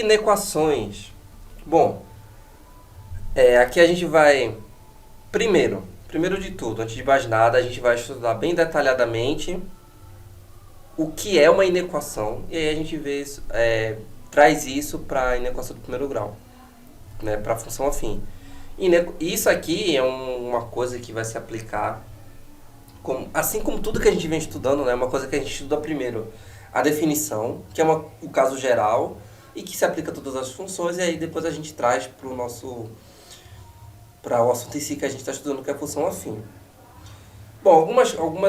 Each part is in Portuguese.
Inequações. Bom, aqui a gente vai. Primeiro de tudo, antes de mais nada, a gente vai estudar bem detalhadamente o que é uma inequação e aí a gente vê traz isso para a inequação do primeiro grau, né, para a função afim. Isso aqui é uma coisa que vai se aplicar, assim como tudo que a gente vem estudando, né, uma coisa que a gente estuda primeiro, a definição, que é o caso geral e que se aplica a todas as funções, e aí depois a gente traz para o assunto em si que a gente está estudando, que é a função afim. Bom,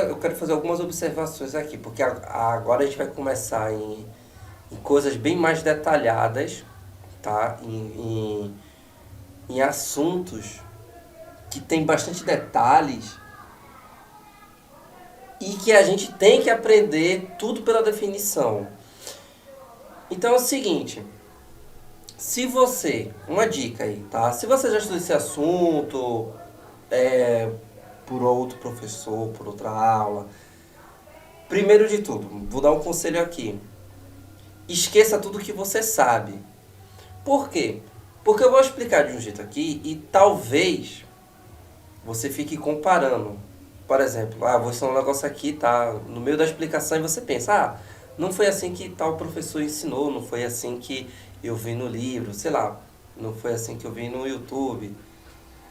eu quero fazer algumas observações aqui, porque agora a gente vai começar em coisas bem mais detalhadas, tá? Em assuntos que tem bastante detalhes e que a gente tem que aprender tudo pela definição. Então é o seguinte, uma dica aí, tá? Se você já estudou esse assunto, por outro professor, por outra aula, primeiro de tudo, vou dar um conselho aqui. Esqueça tudo que você sabe. Por quê? Porque eu vou explicar de um jeito aqui e talvez você fique comparando. Por exemplo, vou ensinar um negócio aqui, tá? No meio da explicação e você pensa, não foi assim que tal professor ensinou, não foi assim que eu vi no livro, sei lá, não foi assim que eu vi no YouTube.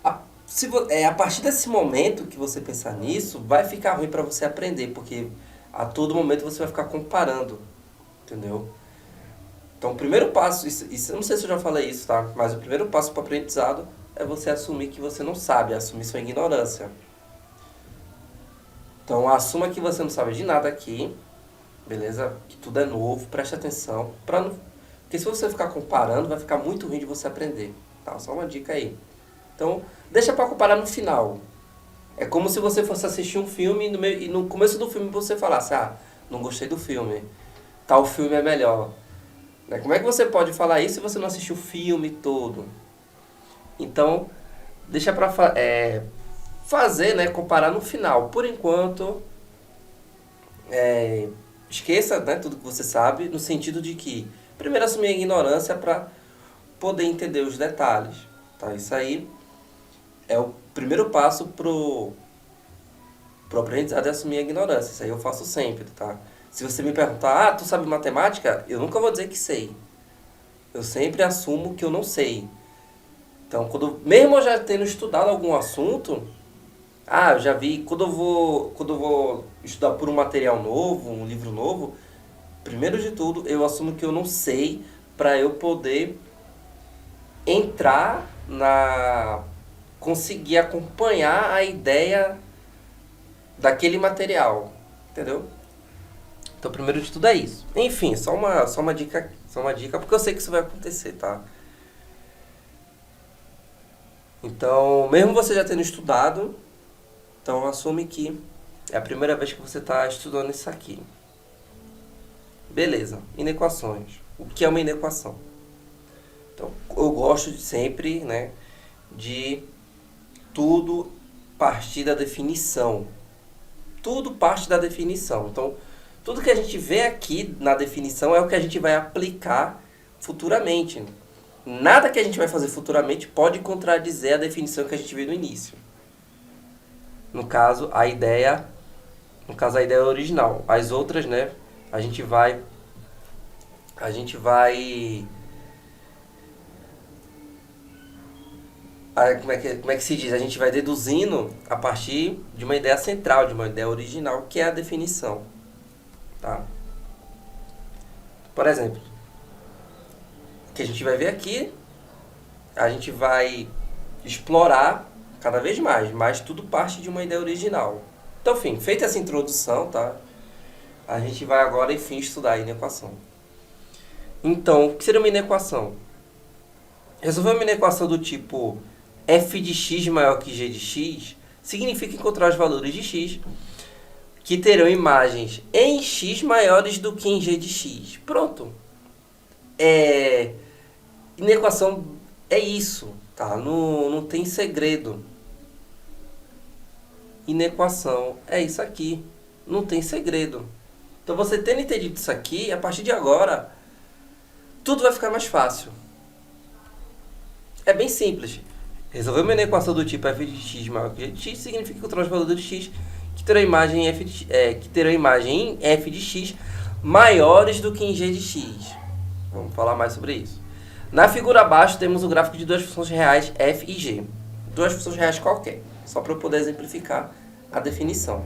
A partir desse momento que você pensar nisso, vai ficar ruim para você aprender, porque a todo momento você vai ficar comparando, entendeu? Então, o primeiro passo, isso eu não sei se eu já falei isso, tá? Mas o primeiro passo para o aprendizado é você assumir que você não sabe, assumir sua ignorância. Então, assuma que você não sabe de nada aqui, beleza? Que tudo é novo, preste atenção, porque se você ficar comparando, vai ficar muito ruim de você aprender, tá? Só uma dica aí. Então, deixa para comparar no final. É como se você fosse assistir um filme e no começo do filme você falasse, não gostei do filme, tal filme é melhor. Como é que você pode falar isso se você não assistiu o filme todo? Então, deixa para fazer, né, comparar no final. Por enquanto, esqueça, né, tudo que você sabe, no sentido de que, primeiro, assumir a ignorância para poder entender os detalhes. Tá? Isso aí é o primeiro passo pro aprendizado, é assumir a ignorância. Isso aí eu faço sempre, tá? Se você me perguntar, tu sabe matemática? Eu nunca vou dizer que sei. Eu sempre assumo que eu não sei. Então, mesmo eu já tendo estudado algum assunto, eu já vi, quando eu vou estudar por um material novo, um livro novo, primeiro de tudo, eu assumo que eu não sei para eu poder entrar conseguir acompanhar a ideia daquele material, entendeu? Então, primeiro de tudo é isso. Enfim, só uma dica, porque eu sei que isso vai acontecer, tá? Então, mesmo você já tendo estudado, então assume que é a primeira vez que você está estudando isso aqui. Beleza, inequações. O que é uma inequação? Então, eu gosto sempre, né, de tudo partir da definição. Tudo parte da definição. Então, tudo que a gente vê aqui na definição é o que a gente vai aplicar futuramente. Nada que a gente vai fazer futuramente pode contradizer a definição que a gente viu no início. No caso, a ideia original. As outras, né, a gente vai como é que se diz? A gente vai deduzindo a partir de uma ideia central, de uma ideia original, que é a definição. Tá? Por exemplo, o que a gente vai ver aqui, a gente vai explorar cada vez mais, mas tudo parte de uma ideia original. Então, enfim, feita essa introdução, tá? A gente vai agora, enfim, estudar a inequação. Então, o que seria uma inequação? Resolver uma inequação do tipo f de x maior que g de x significa encontrar os valores de x que terão imagens em x maiores do que em g de x. Pronto. Inequação é isso, tá? Não tem segredo. Inequação é isso aqui. Não tem segredo. Então, você tendo entendido isso aqui, a partir de agora, tudo vai ficar mais fácil. É bem simples. Resolver uma equação do tipo f de x maior que g de x significa encontrar os valores de x que terão imagem em f de x maiores do que em g de x. Vamos falar mais sobre isso. Na figura abaixo temos o gráfico de duas funções reais f e g. Duas funções reais qualquer, só para eu poder exemplificar a definição.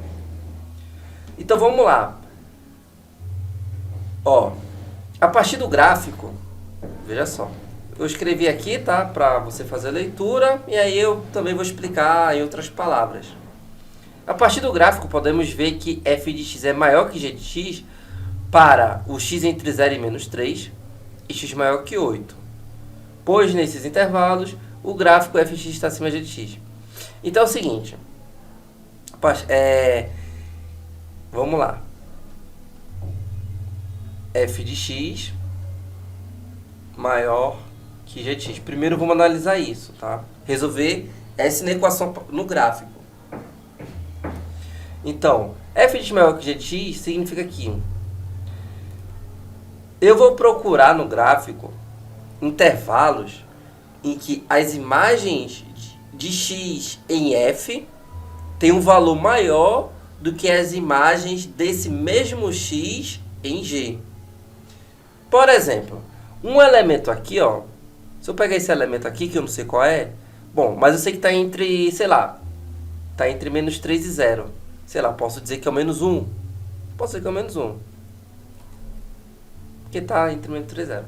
Então vamos lá. Ó, a partir do gráfico, veja só. Eu escrevi aqui, tá? Para você fazer a leitura, e aí eu também vou explicar em outras palavras. A partir do gráfico, podemos ver que f de x é maior que g de x para o x entre 0 e menos 3 e x maior que 8. Pois nesses intervalos, o gráfico f de x está acima de g de x. Então é o seguinte. Vamos lá. F de x maior que g de x. Primeiro vamos analisar isso, tá? Resolver essa equação no gráfico. Então, f de x maior que g de x significa que eu vou procurar no gráfico intervalos em que as imagens de x em f têm um valor maior do que as imagens desse mesmo x em g. Por exemplo, um elemento aqui, ó. Se eu pegar esse elemento aqui, que eu não sei qual é, bom, mas eu sei que está entre, sei lá, está entre menos 3 e 0. Sei lá, posso dizer que é o menos 1. Posso dizer que é o menos 1. Porque está entre menos 3 e 0.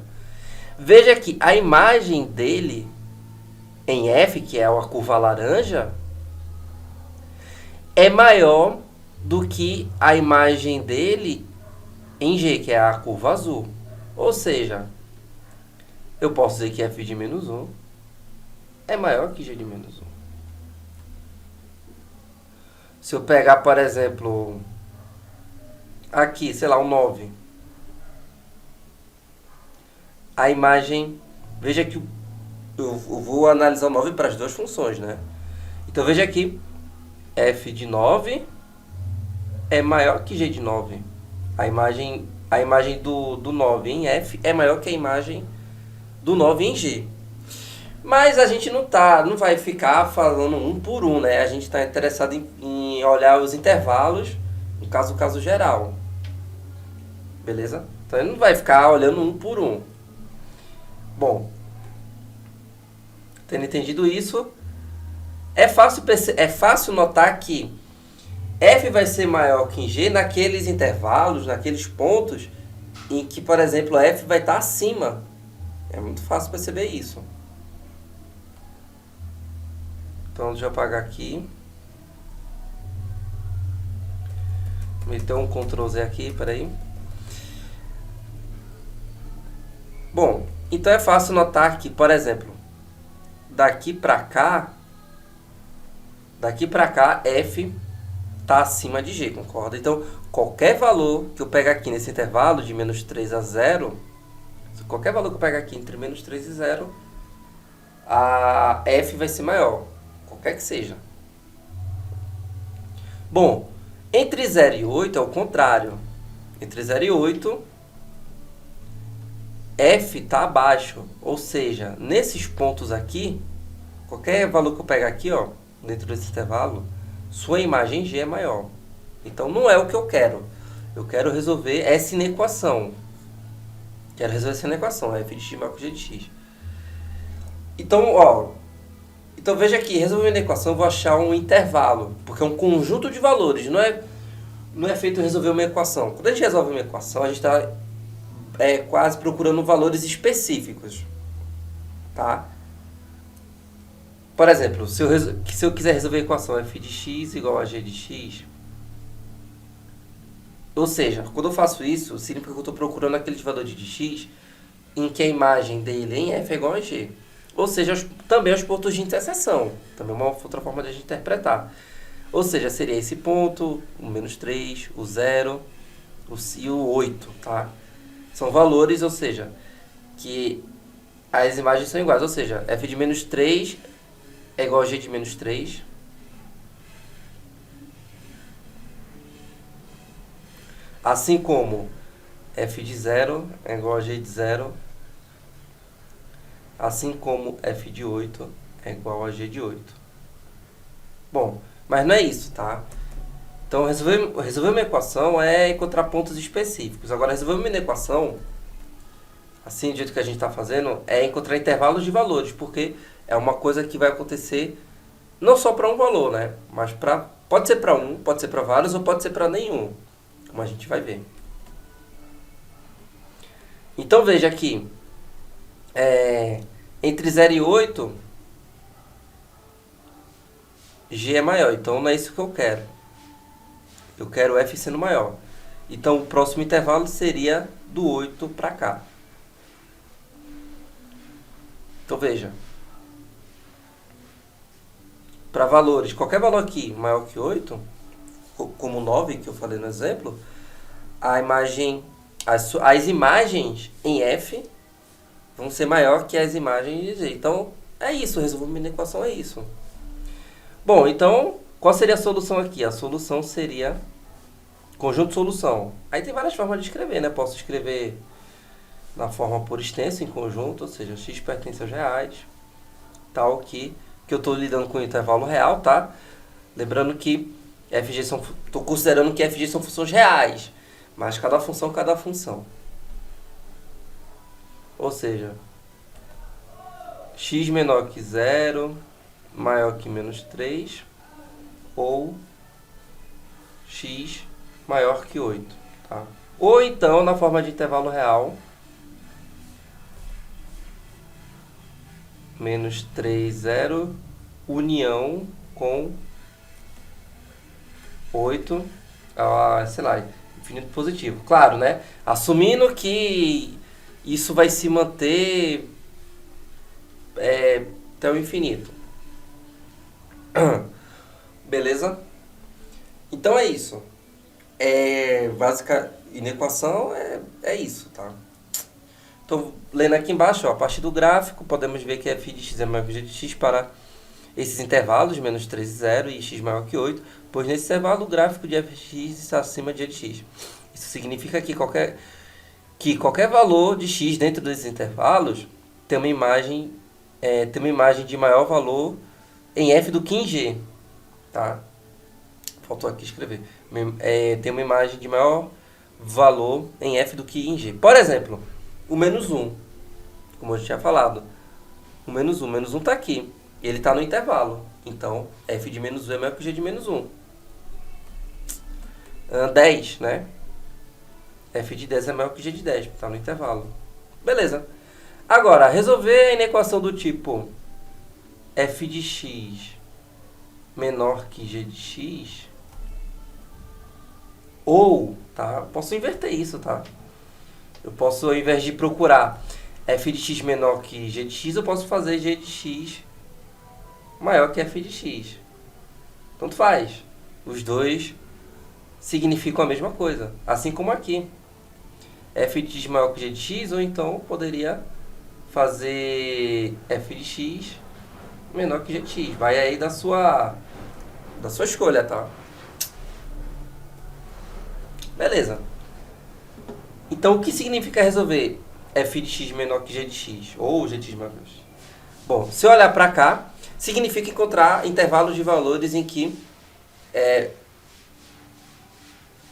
Veja que a imagem dele em f, que é a curva laranja, é maior do que a imagem dele em g, que é a curva azul. Ou seja, eu posso dizer que f de menos 1 é maior que g de menos 1. Se eu pegar, por exemplo, aqui, sei lá, um 9. A imagem, veja que eu vou analisar o 9 para as duas funções, né? Então veja aqui, f de 9 é maior que g de 9. A imagem do 9 em f é maior que a imagem do 9 em g. Mas a gente não vai ficar falando um por um, né? A gente está interessado em olhar os intervalos, no caso, o caso geral. Beleza? Então ele não vai ficar olhando um por um. Bom, tendo entendido isso, é fácil notar que f vai ser maior que em g naqueles intervalos, naqueles pontos em que, por exemplo, f vai estar acima. É muito fácil perceber isso. Então, deixa eu apagar aqui. Meter um Ctrl Z aqui, peraí. Bom, então é fácil notar que, por exemplo, daqui para cá, f está acima de g, concorda? Então, qualquer valor que eu pegar aqui nesse intervalo de menos 3 a 0, qualquer valor que eu pegar aqui entre menos 3 e 0, a f vai ser maior, qualquer que seja. Bom, entre 0 e 8 é o contrário. Entre 0 e 8, f está abaixo, ou seja, nesses pontos aqui, qualquer valor que eu pegar aqui, ó, dentro desse intervalo, sua imagem g é maior. Então, não é o que eu quero. Eu quero resolver essa inequação. Quero resolver essa inequação, f de x maior que g de x. Então, ó, veja aqui, resolvendo a equação, eu vou achar um intervalo, porque é um conjunto de valores, não é feito resolver uma equação. Quando a gente resolve uma equação, a gente está quase procurando valores específicos, tá? Por exemplo, se eu quiser resolver a equação f de x igual a g de x, ou seja, quando eu faço isso, significa que eu estou procurando aquele valor de x em que a imagem dele em f é igual a g. Ou seja, também os pontos de interseção. Também é uma outra forma de a gente interpretar. Ou seja, seria esse ponto, o menos 3, o 0 e o 8, tá? São valores, ou seja, que as imagens são iguais. Ou seja, f de menos 3 é igual a g de menos 3. Assim como f de 0 é igual a g de 0. assim como f de 8 é igual a g de 8. Bom, mas não é isso, tá? Então, resolver uma equação é encontrar pontos específicos. Agora, resolver uma equação, assim, do jeito que a gente está fazendo, é encontrar intervalos de valores, porque é uma coisa que vai acontecer não só para um valor, né? Mas pode ser para um, pode ser para vários ou pode ser para nenhum, como a gente vai ver. Então, veja aqui, entre 0 e 8, g é maior, então não é isso que eu quero. Eu quero f sendo maior. Então, o próximo intervalo seria do 8 para cá. Então, veja. Para valores, qualquer valor aqui maior que 8, como 9, que eu falei no exemplo, as imagens em f vão ser maior que as imagens de g. Então, é isso. Resumindo a equação, é isso. Bom, então, qual seria a solução aqui? A solução seria conjunto de solução. Aí tem várias formas de escrever, né? Posso escrever na forma por extenso, em conjunto, ou seja, x pertence aos reais, tal que eu estou lidando com o intervalo real, tá? Lembrando que estou considerando que fg são funções reais, mas cada função, cada função. Ou seja, x menor que 0, maior que menos 3, ou x maior que 8, tá? Ou então, na forma de intervalo real, menos 3, 0, união com 8, sei lá, infinito positivo. Claro, né? Assumindo que isso vai se manter até o infinito. Beleza? Então é isso. Básica inequação é isso, tá? Então, lendo aqui embaixo, ó, a partir do gráfico, podemos ver que f de x é maior que g de x para esses intervalos, menos 3 e 0 e x maior que 8, pois nesse intervalo o gráfico de f de x está acima de g de x. Isso significa que qualquer valor de x dentro desses intervalos tem uma imagem de maior valor em f do que em g, tá? Faltou aqui escrever. Tem uma imagem de maior valor em f do que em g. Por exemplo, o menos 1, como eu já tinha falado. O menos 1 está aqui. Ele está no intervalo. Então, f de menos 1 é maior que g de menos 1. 10, né? f de 10 é maior que g de 10, está no intervalo. Beleza. Agora, resolver a inequação do tipo f de x menor que g de x, ou, tá? Posso inverter isso, tá? Eu posso, ao invés de procurar f de x menor que g de x, eu posso fazer g de x maior que f de x. Tanto faz. Os dois significam a mesma coisa. Assim como aqui. F de x maior que g de x, ou então poderia fazer f de x menor que g de x. Vai aí da sua escolha, tá? Beleza. Então, o que significa resolver f de x menor que g de x? Ou g de x menor que g de x? Bom, se eu olhar para cá, significa encontrar intervalos de valores em que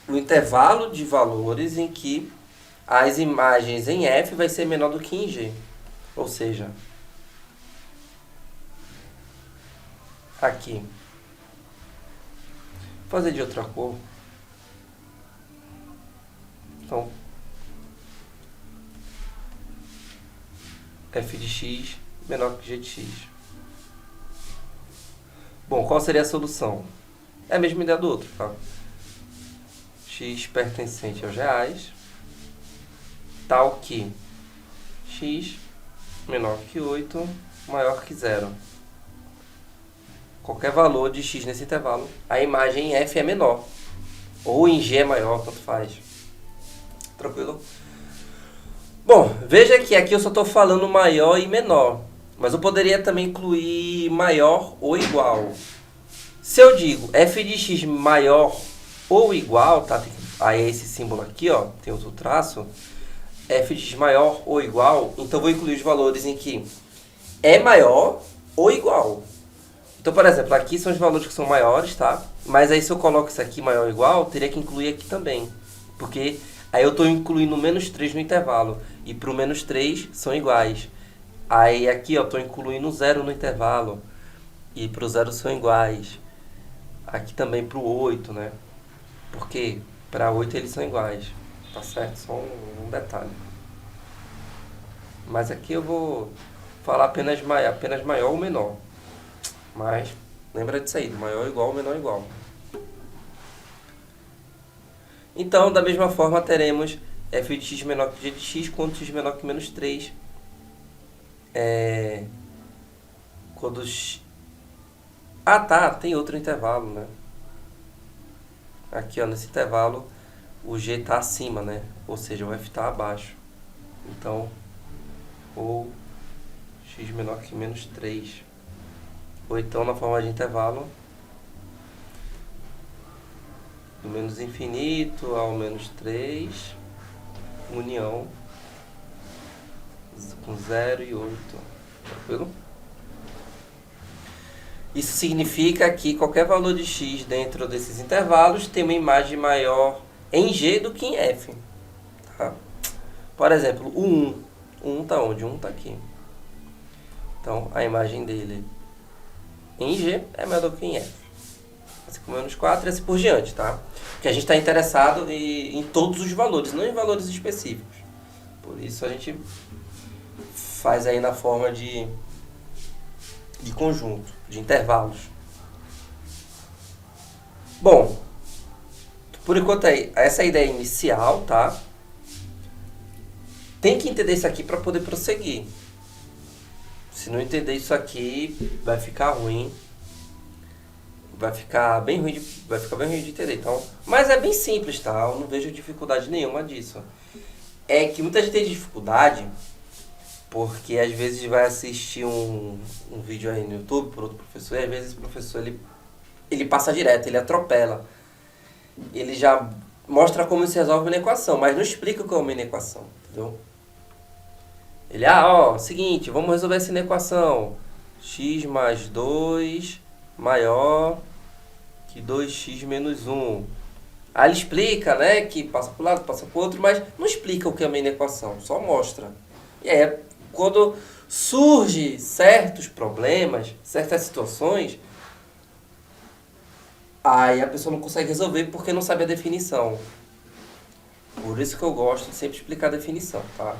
o intervalo de valores em que as imagens em f vai ser menor do que em g. Ou seja, aqui. Vou fazer de outra cor. Então, f de x menor que g de x. Bom, qual seria a solução? É a mesma ideia do outro, tá? X pertencente aos reais, tal que x menor que 8, maior que 0. Qualquer valor de x nesse intervalo, a imagem em f é menor. Ou em g é maior, tanto faz. Tranquilo? Bom, veja que aqui eu só estou falando maior e menor. Mas eu poderia também incluir maior ou igual. Se eu digo f de x maior ou igual, tá? Aí esse símbolo aqui, ó, tem outro traço. F de x maior ou igual, então vou incluir os valores em que é maior ou igual. Então, por exemplo, aqui são os valores que são maiores, tá? Mas aí se eu coloco isso aqui maior ou igual, teria que incluir aqui também. Porque aí eu estou incluindo menos 3 no intervalo. E para o menos 3 são iguais. Aí aqui eu estou incluindo 0 no intervalo. E para o 0 são iguais. Aqui também para o 8, né? Porque para 8 eles são iguais. Tá certo? Só um detalhe. Mas aqui eu vou falar apenas maior ou menor. Mas lembra disso aí, do maior igual, menor igual. Então, da mesma forma, teremos f de x menor que g de x quando x menor que menos 3. Quando x... Ah, tá, tem outro intervalo, né? Aqui, ó, nesse intervalo, o g está acima, né? Ou seja, o f está abaixo. Então, ou x menor que menos 3. Ou então, na forma de intervalo, do menos infinito ao menos 3, união com 0 e 8. Tranquilo? Isso significa que qualquer valor de x dentro desses intervalos tem uma imagem maior em g do que em f. Tá? Por exemplo, o 1. O 1 está onde? O 1 está aqui. Então, a imagem dele em g é maior do que em f. Assim como menos 4 e assim por diante, tá? Porque a gente está interessado em todos os valores, não em valores específicos. Por isso a gente faz aí na forma de conjunto, de intervalos. Bom, por enquanto aí, essa é a ideia inicial, tá? Tem que entender isso aqui para poder prosseguir. Se não entender isso aqui, vai ficar ruim. Vai ficar bem ruim de entender. Então, mas é bem simples, tá? Eu não vejo dificuldade nenhuma disso. É que muita gente tem dificuldade porque às vezes vai assistir um vídeo aí no YouTube por outro professor e às vezes esse professor ele passa direto, ele atropela. Ele já mostra como se resolve uma equação, mas não explica o que é uma equação, entendeu? Ele, seguinte, vamos resolver essa equação. X mais 2 maior que 2x menos 1. Aí ele explica, né, que passa para um lado, passa para o outro, mas não explica o que é uma equação, só mostra. E aí, quando surge certos problemas, certas situações, aí a pessoa não consegue resolver porque não sabe a definição. Por isso que eu gosto de sempre explicar a definição, tá?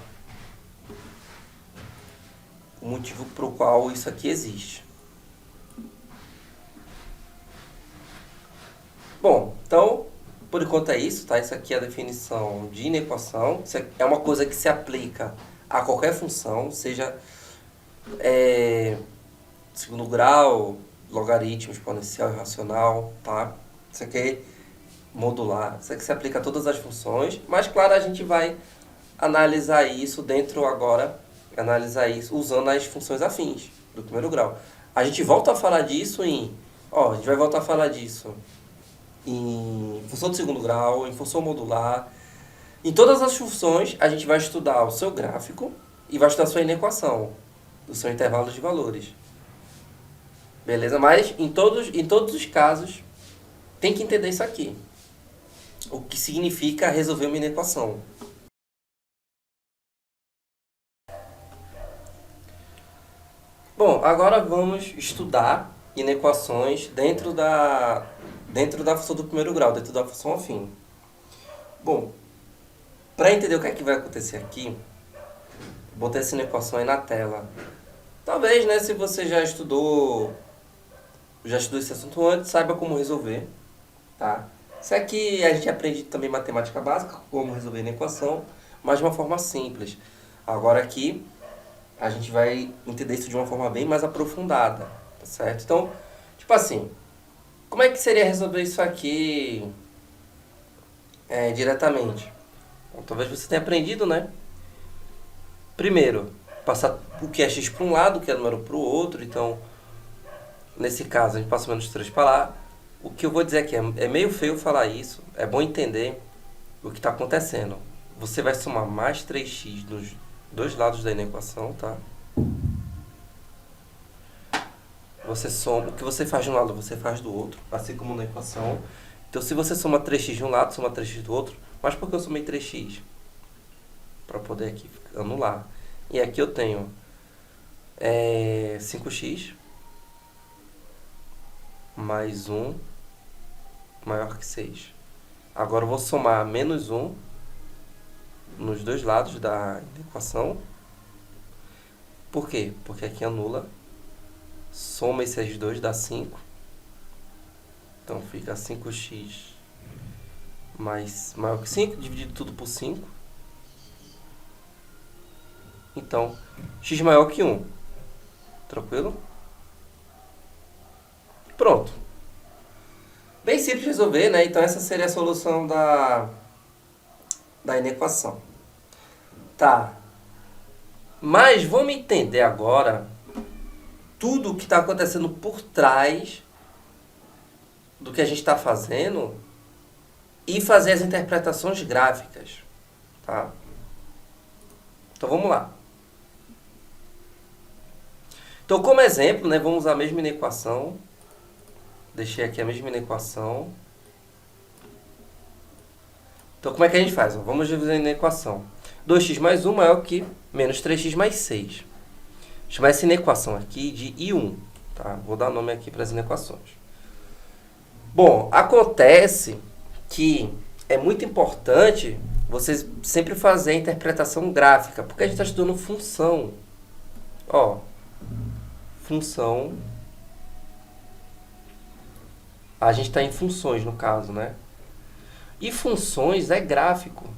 O motivo pro qual isso aqui existe. Bom, então, por enquanto é isso, tá? Isso aqui é a definição de inequação. Isso é uma coisa que se aplica a qualquer função, seja segundo grau, logaritmo, exponencial, irracional, tá? Isso aqui é modular. Isso aqui se aplica a todas as funções, mas claro, a gente vai analisar isso usando as funções afins do primeiro grau. A gente volta a falar disso a gente vai voltar a falar disso em função de segundo grau, em função modular. Em todas as funções, a gente vai estudar o seu gráfico e vai estudar a sua inequação, do seu intervalo de valores. Beleza? Mas em todos os casos, tem que entender isso aqui. O que significa resolver uma inequação. Bom, agora vamos estudar inequações dentro da função do primeiro grau, dentro da função afim. Bom, para entender o que é que vai acontecer aqui, botei essa inequação aí na tela. Talvez, né, se você já estudou esse assunto antes, saiba como resolver, tá? Isso aqui a gente aprende também matemática básica, como resolver a equação, mas de uma forma simples. Agora aqui, a gente vai entender isso de uma forma bem mais aprofundada, tá certo? Então, tipo assim, como é que seria resolver isso aqui diretamente? Bom, talvez você tenha aprendido, né? Primeiro, passar o que é x para um lado, o que é número para o outro. Então, nesse caso, a gente passa o menos 3 para lá. O que eu vou dizer aqui é meio feio falar isso. É bom entender o que está acontecendo. Você vai somar mais 3x dos dois lados da equação, tá? Você soma, o que você faz de um lado, você faz do outro, assim como na equação. Então, se você soma 3x de um lado, soma 3x do outro, mas por que eu somei 3x? Para poder aqui anular. E aqui eu tenho 5x mais 1 maior que 6. Agora eu vou somar menos 1 nos dois lados da equação. Por quê? Porque aqui anula. Soma esses dois, dá 5. Então fica 5x mais maior que 5, dividido tudo por 5. Então, x maior que 1. Tranquilo? Pronto. Bem simples de resolver, né? Então essa seria a solução da inequação. Tá. Mas vamos entender agora tudo o que está acontecendo por trás do que a gente está fazendo e fazer as interpretações gráficas, tá? Então vamos lá. Então, como exemplo, né, vamos usar a mesma inequação. Deixei aqui a mesma inequação. Então, como é que a gente faz? Vamos dividir a inequação. 2x mais 1 maior que menos 3x mais 6. Vou chamar essa inequação aqui de I1. Tá? Vou dar nome aqui para as inequações. Bom, acontece que é muito importante vocês sempre fazer a interpretação gráfica, porque a gente está estudando função. Ó, função. A gente está em funções, no caso, né? E funções é gráfico.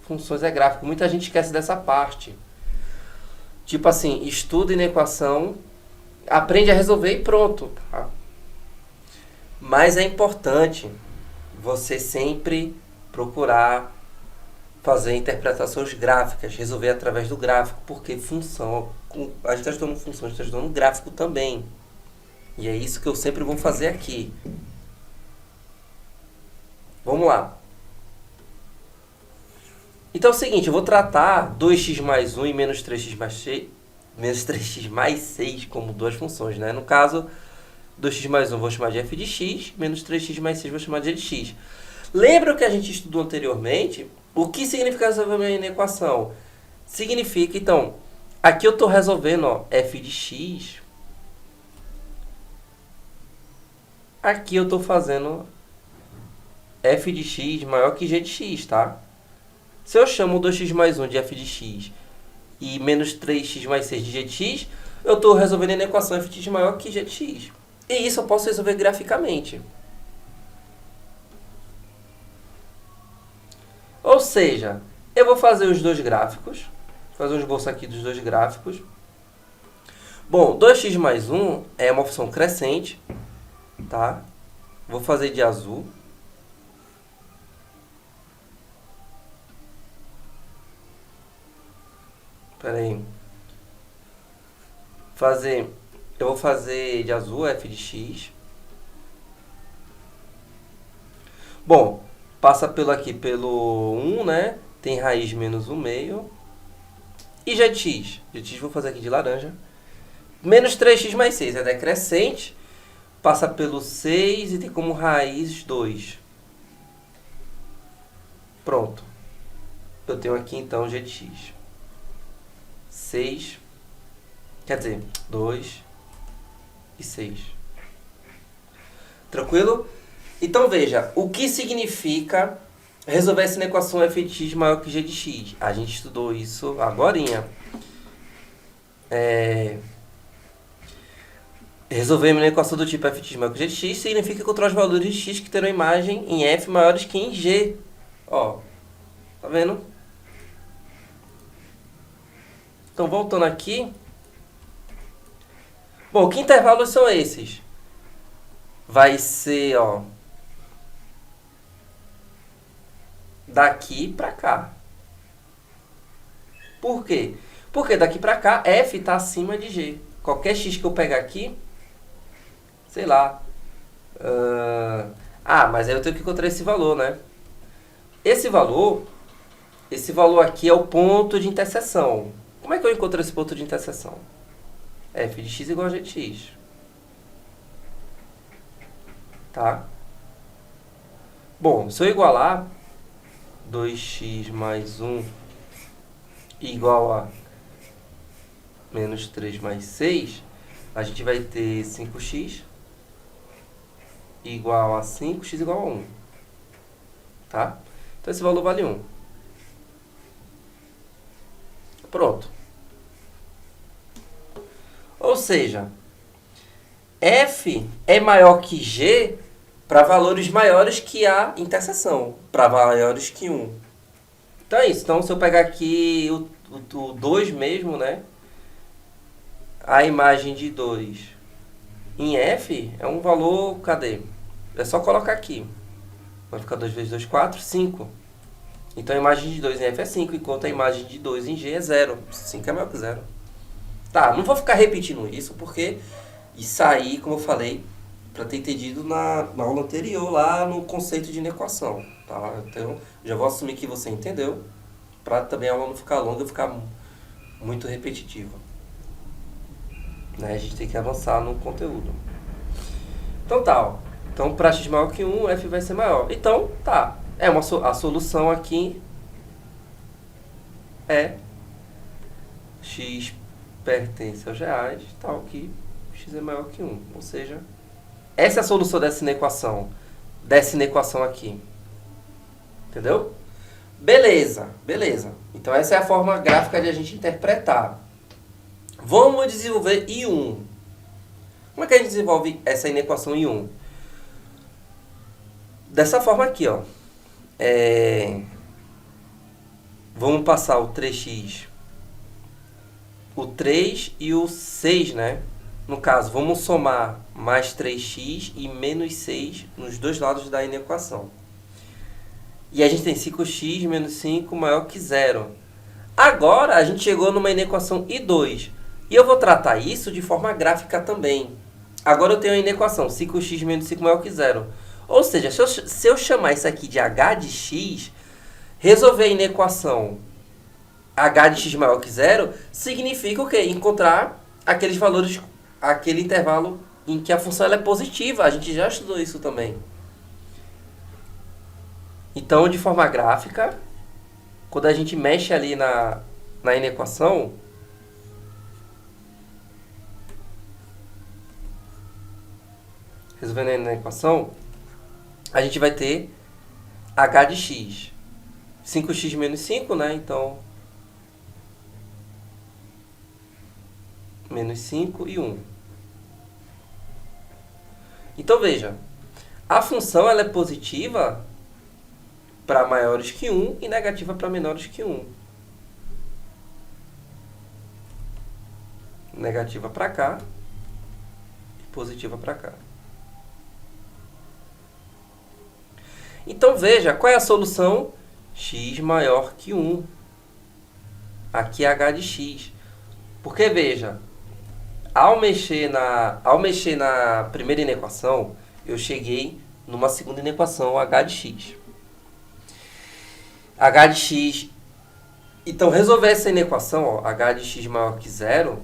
Funções é gráfico. Muita gente esquece dessa parte. Tipo assim, estuda inequação, aprende a resolver e pronto. Tá? Mas é importante você sempre procurar fazer interpretações gráficas, resolver através do gráfico, porque função, a gente está estudando função, a gente está estudando gráfico também. E é isso que eu sempre vou fazer aqui. Vamos lá. Então é o seguinte, eu vou tratar 2x mais 1 e menos 3x mais 6 como duas funções, né? No caso, 2x mais 1 vou chamar de f de x, menos 3x mais 6 vou chamar de g de x. Lembra o que a gente estudou anteriormente? O que significa resolver a minha equação? Significa, então, aqui eu estou resolvendo ó, f de x. Aqui eu estou fazendo f de x maior que g de x, tá? Se eu chamo 2x mais 1 de f de x e menos 3x mais 6 de g de x, eu estou resolvendo a equação f de x maior que g de x. E isso eu posso resolver graficamente. Ou seja, eu vou fazer os dois gráficos. Vou fazer um esboço aqui dos dois gráficos. Bom, 2x mais 1 é uma função crescente. Tá? Vou fazer de azul. Espera aí. Eu vou fazer de azul f de x. Bom, passa pelo 1, né? Tem raiz menos 1 meio. E g de x? G de x vou fazer aqui de laranja. Menos 3x mais 6 é decrescente. Passa pelo 6 e tem como raiz 2. Pronto. Eu tenho aqui, então, g de x. 6, quer dizer, 2 e 6. Tranquilo? Então, veja, o que significa resolver essa equação f de x maior que g de x? A gente estudou isso agorinha. Resolver uma equação do tipo f de x maior que g de x significa encontrar os valores de x que terão imagem em f maiores que em g. Ó, tá vendo? Então, voltando aqui. Bom, que intervalos são esses? Vai ser, ó, daqui para cá. Por quê? Porque daqui para cá, f está acima de g. Qualquer x que eu pegar aqui, sei lá. Mas aí eu tenho que encontrar esse valor, né? Esse valor aqui é o ponto de interseção. Como é que eu encontro esse ponto de interseção? f de x igual a g de x. Tá? Bom, se eu igualar 2x mais 1 igual a menos 3 mais 6, a gente vai ter 5x igual a 5, x igual a 1. Tá? Então esse valor vale 1. Pronto. Ou seja, f é maior que g para valores maiores que a interseção, para maiores que 1. Então é isso. Então, se eu pegar aqui o 2 mesmo, né? A imagem de 2 em f é um valor, cadê? É só colocar aqui. Vai ficar 2 vezes 2, 4, 5. Então a imagem de 2 em f é 5, enquanto a imagem de 2 em g é 0. 5 é maior que 0. Tá, não vou ficar repetindo isso, porque isso aí, como eu falei, para ter entendido na aula anterior, lá no conceito de inequação. Tá? Então, já vou assumir que você entendeu, para também a aula não ficar longa e ficar muito repetitiva. Né? A gente tem que avançar no conteúdo. Então tá, ó. Então, para x maior que 1, f vai ser maior. Então, tá. A solução aqui é x pertence aos reais, tal que x é maior que 1. Ou seja, essa é a solução dessa inequação aqui. Entendeu? Beleza, beleza. Então, essa é a forma gráfica de a gente interpretar. Vamos desenvolver I1. Como é que a gente desenvolve essa inequação I1? Dessa forma aqui, ó. Vamos passar o 3x, o 3 e o 6, né? No caso, vamos somar mais 3x e menos 6 nos dois lados da inequação. E a gente tem 5x menos 5 maior que 0. Agora, a gente chegou numa inequação I2. E eu vou tratar isso de forma gráfica também. Agora eu tenho a inequação 5x menos 5 maior que 0. Ou seja, se eu chamar isso aqui de h de x, resolver a inequação h de x maior que 0, significa o quê? Encontrar aqueles valores, aquele intervalo em que a função ela é positiva. A gente já estudou isso também. Então, de forma gráfica, quando a gente mexe ali na inequação, resolvendo a inequação, a gente vai ter h de x. 5x menos 5, né? Então, menos 5 e 1. Então, veja. A função ela é positiva para maiores que 1 e negativa para menores que 1. Negativa para cá e positiva para cá. Então, veja, qual é a solução? X maior que 1. Aqui é h de x. Porque, veja, ao mexer na primeira inequação, eu cheguei numa segunda inequação, h de x. H de x... Então, resolver essa inequação, ó, h de x maior que 0,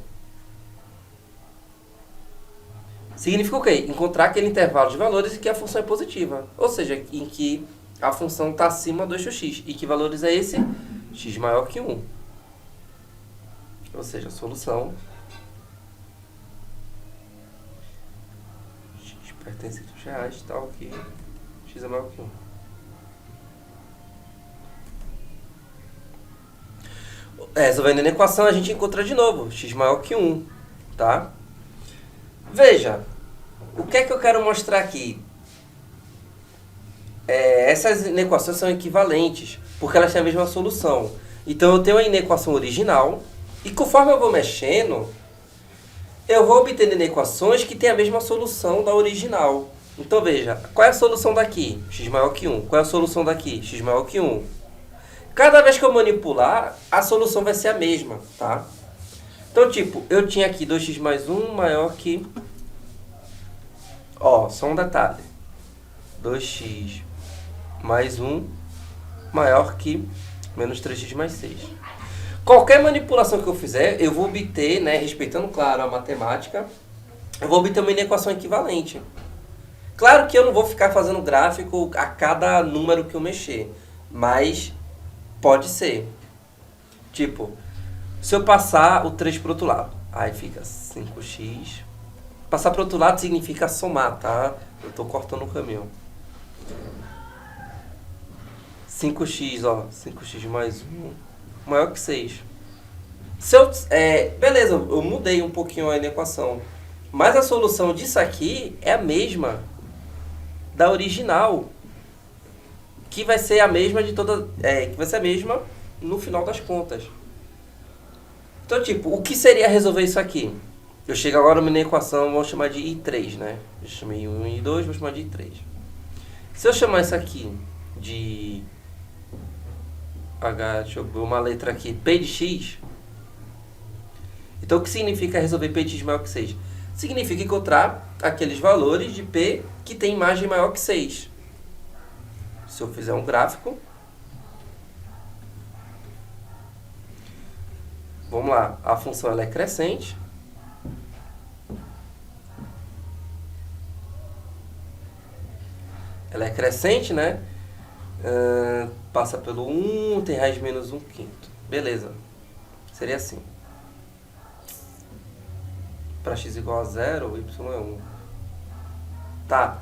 significa o quê? Encontrar aquele intervalo de valores em que a função é positiva. Ou seja, em que a função está acima do eixo x. E que valores é esse? X maior que 1. Ou seja, a solução x pertence aos reais, tal que x é maior que 1. Resolvendo a equação, a gente encontra de novo x maior que 1. Tá? Veja, o que é que eu quero mostrar aqui? Essas inequações são equivalentes, porque elas têm a mesma solução. Então, eu tenho a inequação original, e conforme eu vou mexendo, eu vou obtendo inequações que têm a mesma solução da original. Então, veja, qual é a solução daqui? X maior que 1. Qual é a solução daqui? X maior que 1. Cada vez que eu manipular, a solução vai ser a mesma, tá? Então, tipo, eu tinha aqui 2x mais 1 maior que... Ó, só um detalhe. 2x mais 1 maior que menos 3x mais 6. Qualquer manipulação que eu fizer, eu vou obter, né, respeitando, claro, a matemática, eu vou obter uma inequação equivalente. Claro que eu não vou ficar fazendo gráfico a cada número que eu mexer, mas pode ser. Tipo, se eu passar o 3 para o outro lado, aí fica 5x. Passar para o outro lado significa somar, tá? Eu estou cortando o caminho. 5x, ó, 5x mais 1, maior que 6. Se eu, beleza, eu mudei um pouquinho a equação, mas a solução disso aqui é a mesma da original, que vai ser a mesma de toda, que vai ser a mesma no final das contas. Então, tipo, o que seria resolver isso aqui? Eu chego agora numa equação, vamos chamar de I3, né? Eu chamei 1 e 2, vou chamar de I3. Se eu chamar isso aqui de deixa eu ver uma letra aqui, P de X. Então, o que significa resolver P de X maior que 6? Significa encontrar aqueles valores de P que tem margem maior que 6. Se eu fizer um gráfico, vamos lá, a função ela é crescente. Ela é crescente, né? Passa pelo 1, tem raiz menos 1 quinto. Beleza. Seria assim. Para x igual a 0, y é 1. Tá.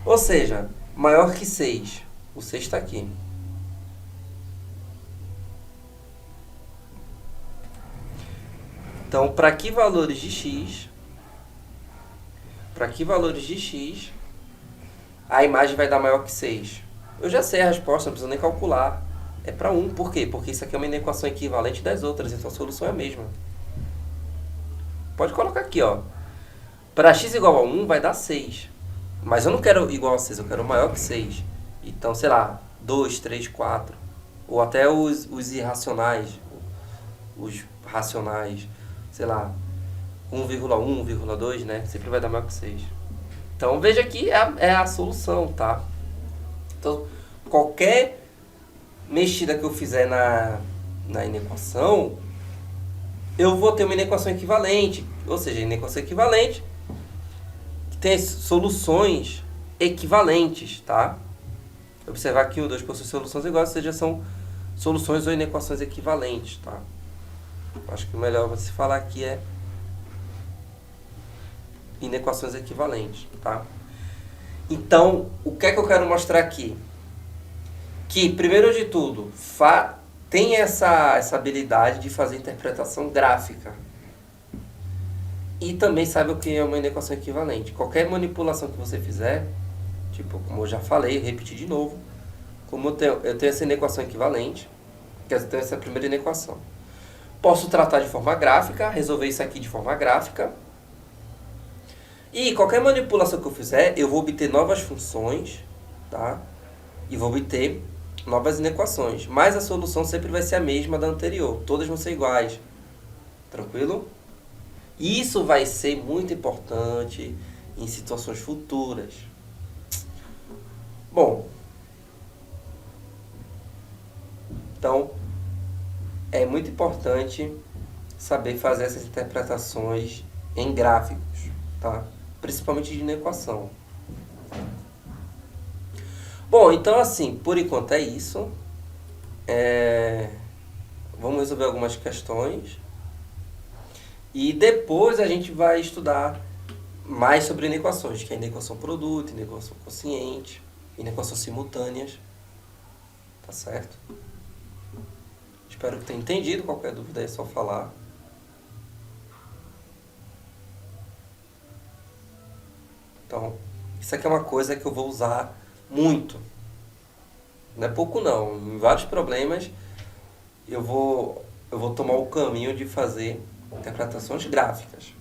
Ou seja, maior que 6. O 6 está aqui. Então, para que valores de x, a imagem vai dar maior que 6? Eu já sei a resposta, não preciso nem calcular. É para 1. Por quê? Porque isso aqui é uma inequação equivalente das outras, então a solução é a mesma. Pode colocar aqui, ó. Para x igual a 1 vai dar 6. Mas eu não quero igual a 6, eu quero maior que 6. Então, sei lá, 2, 3, 4. Ou até os irracionais, os racionais, sei lá, 1,1, 1,2, né? Sempre vai dar maior que 6. Então, veja que é a solução, tá? Então, qualquer mexida que eu fizer na inequação, eu vou ter uma inequação equivalente. Ou seja, a inequação equivalente tem soluções equivalentes, tá? Observar que 1 e 2 possuem soluções iguais, ou seja, são soluções ou inequações equivalentes, tá? Acho que o melhor você falar aqui é inequações equivalentes, tá? Então, o que é que eu quero mostrar aqui? Que, primeiro de tudo, tem essa habilidade de fazer interpretação gráfica. E também saiba o que é uma inequação equivalente. Qualquer manipulação que você fizer, tipo, como eu já falei, repetir de novo, como eu tenho essa inequação equivalente, que eu tenho essa primeira inequação. Posso tratar de forma gráfica, resolver isso aqui de forma gráfica. E qualquer manipulação que eu fizer, eu vou obter novas funções, tá? E vou obter novas inequações. Mas a solução sempre vai ser a mesma da anterior. Todas vão ser iguais. Tranquilo? Isso vai ser muito importante em situações futuras. Bom, então é muito importante saber fazer essas interpretações em gráficos, tá? Principalmente de inequação. Bom, então assim, por enquanto é isso. Vamos resolver algumas questões. E depois a gente vai estudar mais sobre inequações, que é inequação produto, inequação quociente, inequações simultâneas. Tá certo? Espero que tenha entendido. Qualquer dúvida é só falar. Então, isso aqui é uma coisa que eu vou usar muito. Não é pouco não. Em vários problemas eu vou tomar o caminho de fazer interpretações gráficas.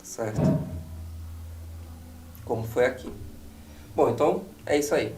Certo? Como foi aqui. Bom, então é isso aí.